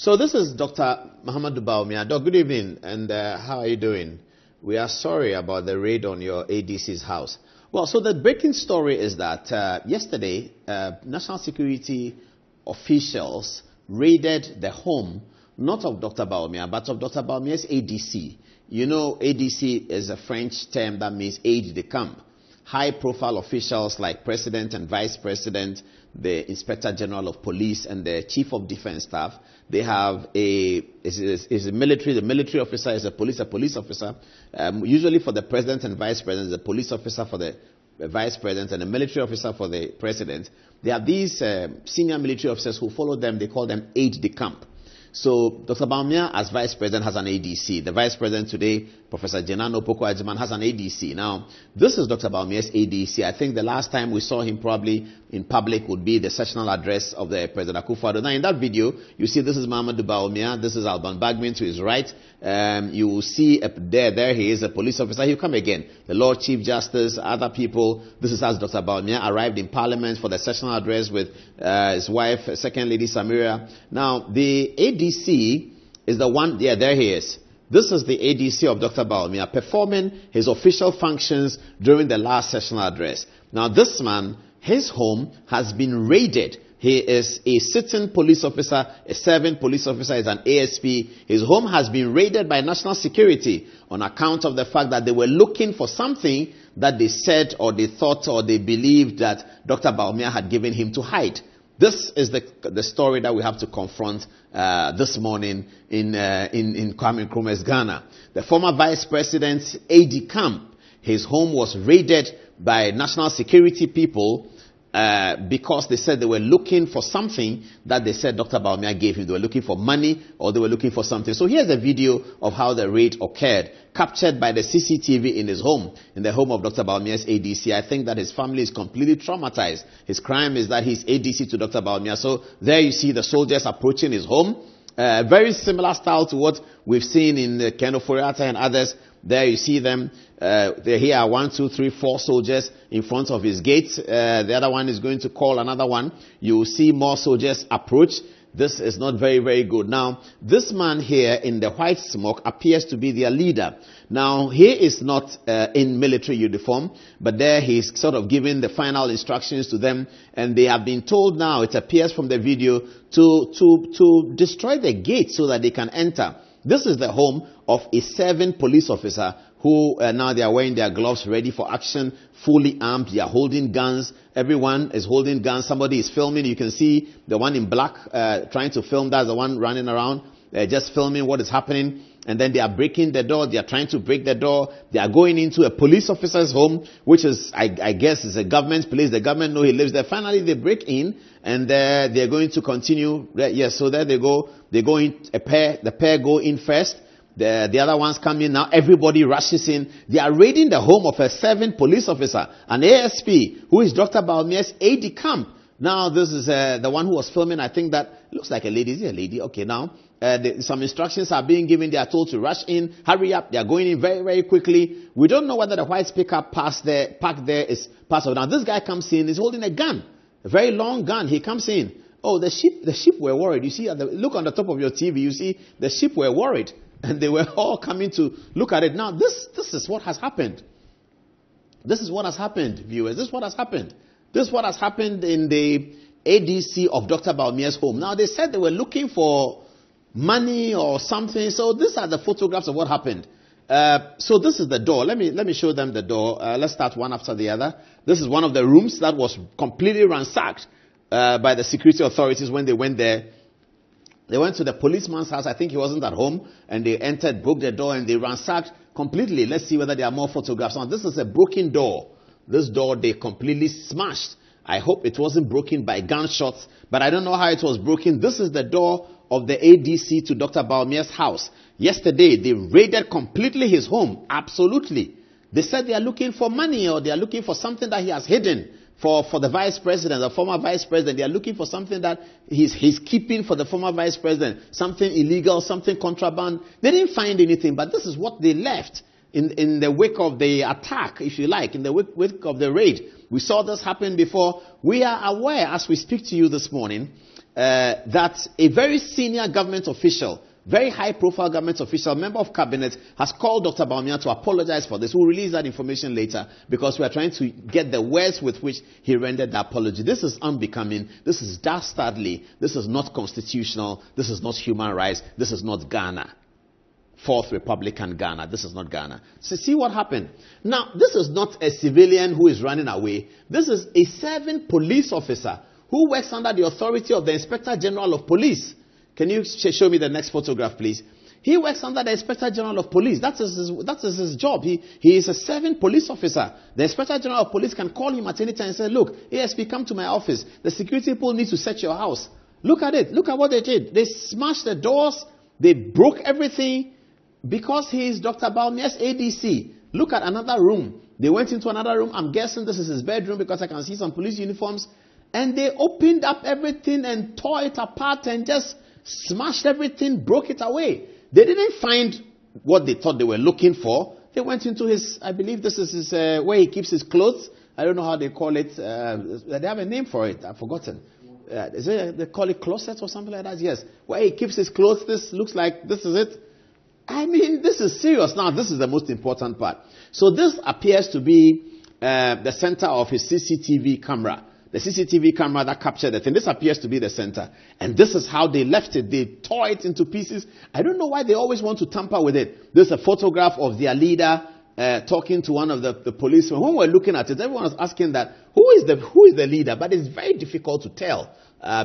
So this is Dr. Muhammad Bawumia. Doc, good evening, and how are you doing? We are sorry about the raid on your ADC's house. Well, so the breaking story is that yesterday, national security officials raided the home, not of Dr. Bawumia, but of Dr. Bawumia's ADC. You know, ADC is a French term that means aide de camp. High-profile officials like President and Vice President, the Inspector General of Police, and the Chief of Defense Staff. They have is a military. The military officer is a police officer. Usually for the President and Vice President, the police officer for the Vice President, and the military officer for the President. They have these senior military officers who follow them. They call them aide de camp. So Dr. Bawumia, as Vice President, has an ADC. The Vice President today, Professor Jenano Poko Ajiman, has an ADC. Now, this is Dr. Bawumia's ADC. I think the last time we saw him probably in public would be the sessional address of the President Akufo-Addo. Now, in that video, you see this is Muhammad Bawumia. This is Alban Bagmin to his right. You will see there he is, a police officer. He'll come again. The Lord Chief Justice, other people. This is as Dr. Bawumia arrived in Parliament for the sessional address with his wife, Second Lady Samira. Now, the ADC is the one, yeah, there he is. This is the ADC of Dr. Bawumia performing his official functions during the last sessional address. Now, this man, his home has been raided. He is a sitting police officer, a serving police officer, is an ASP. His home has been raided by national security on account of the fact that they were looking for something that they said or they thought or they believed that Dr. Bawumia had given him to hide. This is the story that we have to confront this morning in Kwame Nkrumah's Ghana. The former Vice President's AD camp, his home was raided by national security people because they said they were looking for something that they said Dr. Bawumia gave him. They were looking for money or they were looking for something. So here's a video of how the raid occurred, captured by the CCTV in his home, in the home of Dr. Bawumia's ADC. I think that his family is completely traumatized. His crime is that he's ADC to Dr. Bawumia. So there you see the soldiers approaching his home. Very similar style to what we've seen in Keno Foriata and others. There you see them. Here are 1, 2, 3, 4 soldiers in front of his gate. The other one is going to call another one. You will see more soldiers approach. This is not very, very good. Now, this man here in the white smoke appears to be their leader. Now, he is not in military uniform, but there he's sort of giving the final instructions to them. And they have been told now, it appears from the video, to destroy the gate so that they can enter. This is the home of a serving police officer who now they are wearing their gloves ready for action, fully armed. They are holding guns. Everyone is holding guns. Somebody is filming. You can see the one in black trying to film. That's the one running around just filming what is happening. And then they are breaking the door. They are trying to break the door. They are going into a police officer's home, which is, I guess, is a government place. The government know he lives there. Finally, they break in, and they're going to continue. Yes, so there they go. They go in a pair. The pair go in first. The other ones come in. Now everybody rushes in. They are raiding the home of a serving police officer, an ASP, who is Dr. Bawumia's AD camp. Now this is the one who was filming. I think that looks like a lady. Is it a lady? Okay, now some instructions are being given. They are told to rush in, hurry up. They are going in very, very quickly. We don't know whether the white pickup parked there is part of. Now this guy comes in. He's holding a gun, a very long gun. He comes in. Oh, the sheep were worried. You see, look on the top of your TV. You see the sheep were worried, and they were all coming to look at it. Now this is what has happened. This is what has happened, viewers. This is what has happened. This is what has happened in the ADC of Dr. Bawumia's home. Now, they said they were looking for money or something. So these are the photographs of what happened. So this is the door. Let me show them the door. Let's start one after the other. This is one of the rooms that was completely ransacked by the security authorities when they went there. They went to the policeman's house. I think he wasn't at home. And they entered, broke the door, and they ransacked completely. Let's see whether there are more photographs. Now, this is a broken door. This door, they completely smashed. I hope it wasn't broken by gunshots, but I don't know how it was broken. This is the door of the ADC to Dr. Bawumia's house. Yesterday, they raided completely his home. Absolutely. They said they are looking for money or they are looking for something that he has hidden for the vice president, the former vice president. They are looking for something that he's keeping for the former vice president. Something illegal, something contraband. They didn't find anything, but this is what they left. in the wake of the attack, if you like, in the wake of the raid. We saw this happen before. We are aware, as we speak to you this morning, that a very senior government official, very high-profile government official, member of cabinet, has called Dr. Bawumia to apologize for this. We'll release that information later because we are trying to get the words with which he rendered the apology. This is unbecoming. This is dastardly. This is not constitutional. This is not human rights. This is not Ghana. Fourth Republican Ghana. This is not Ghana. So see what happened. Now, this is not a civilian who is running away. This is a serving police officer who works under the authority of the Inspector General of Police. Can you show me the next photograph, please? He works under the Inspector General of Police. That is his job. He is a serving police officer. The Inspector General of Police can call him at any time and say, look, ASP, come to my office. The security people need to search your house. Look at it. Look at what they did. They smashed the doors. They broke everything. Because he is Dr. Bawumia's ADC. Look at another room. They went into another room. I'm guessing this is his bedroom because I can see some police uniforms. And they opened up everything and tore it apart and just smashed everything, broke it away. They didn't find what they thought they were looking for. They went into his, I believe this is his, where he keeps his clothes. I don't know how they call it. They have a name for it. I've forgotten. Is it, they call it closet or something like that? Yes. Where he keeps his clothes. This looks like this is it. I mean, this is serious. Now, this is the most important part. So this appears to be the center of his CCTV camera. The CCTV camera that captured the thing. This appears to be the center. And this is how they left it. They tore it into pieces. I don't know why they always want to tamper with it. There's a photograph of their leader talking to one of the policemen. When we're looking at it, everyone was asking that, who is the leader? But it's very difficult to tell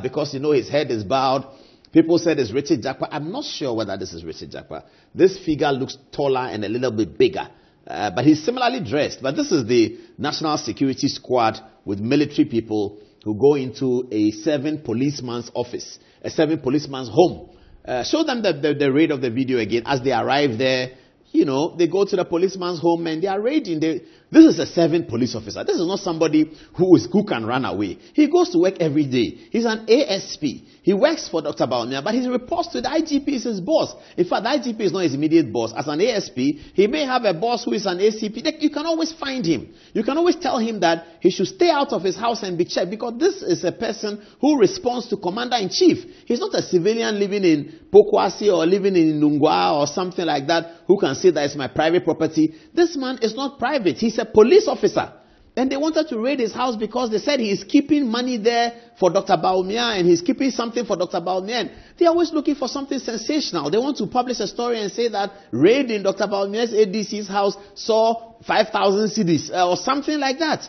because, you know, his head is bowed. People said it's Richard Jakpa. I'm not sure whether this is Richard Jakpa. This figure looks taller and a little bit bigger. But he's similarly dressed. But this is the National Security Squad with military people who go into a serving policeman's office, a serving policeman's home. Show them the raid of the video again. As they arrive there, you know, they go to the policeman's home and they are raiding. This is a serving police officer. This is not somebody who can run away. He goes to work every day. He's an ASP. He works for Dr. Bawumia, but he reports to the IGP is his boss. In fact, the IGP is not his immediate boss. As an ASP, he may have a boss who is an ACP. You can always find him. You can always tell him that he should stay out of his house and be checked because this is a person who responds to Commander-in-Chief. He's not a civilian living in Pokwasi or living in Nungwa or something like that who can say that it's my private property. This man is not private. He's a police officer. And they wanted to raid his house because they said he is keeping money there for Dr. Bawumia and he's keeping something for Dr. Bawumia. And they're always looking for something sensational. They want to publish a story and say that raid in Dr. Bawumia's ADC's house saw 5,000 cedis or something like that.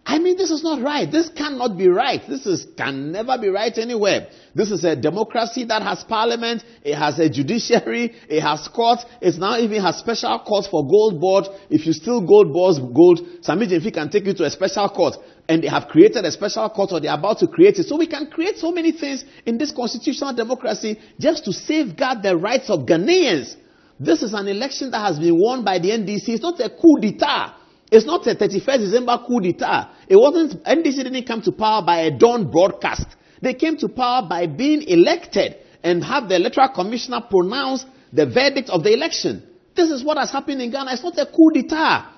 I mean, this is not right. This cannot be right. Can never be right anywhere. This is a democracy that has parliament. It has a judiciary. It has courts. It now even has special courts for gold board. If you steal gold, Sami Jemfi can take you to a special court. And they have created a special court or they're about to create it. So we can create so many things in this constitutional democracy just to safeguard the rights of Ghanaians. This is an election that has been won by the NDC. It's not a coup d'etat. It's not a 31st December coup d'etat. NDC didn't come to power by a dawn broadcast. They came to power by being elected and have the electoral commissioner pronounce the verdict of the election. This is what has happened in Ghana. It's not a coup d'etat.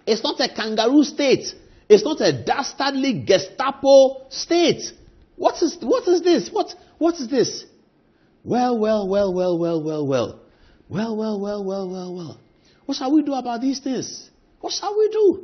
It's not a kangaroo state. It's not a dastardly Gestapo state. What is this? What is this? Well. What shall we do about these things? What shall we do?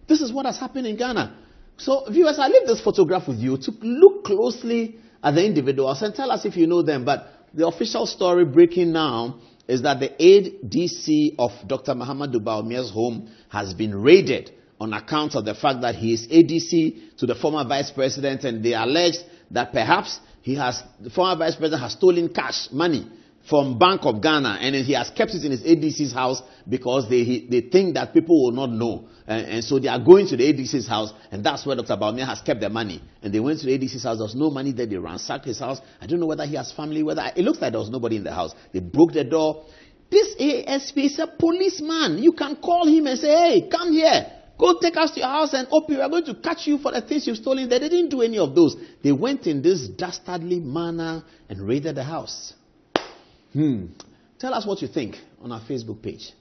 This is what has happened in Ghana. So, viewers, I leave this photograph with you to look closely at the individuals and tell us if you know them. But the official story breaking now is that the ADC of Dr. Mahamudu Bawumia's home has been raided on account of the fact that he is ADC to the former vice president, and they alleged that perhaps the former vice president has stolen cash, money, from Bank of Ghana, and he has kept it in his ADC's house because they think that people will not know. And so they are going to the ADC's house, and that's where Dr. Bawumia has kept the money. And they went to the ADC's house. There was no money there. They ransacked his house. I don't know whether he has family, it looks like there was nobody in the house. They broke the door. This ASP is a policeman. You can call him and say, hey, come here. Go take us to your house and open. We are going to catch you for the things you've stolen. They didn't do any of those. They went in this dastardly manner and raided the house. Tell us what you think on our Facebook page.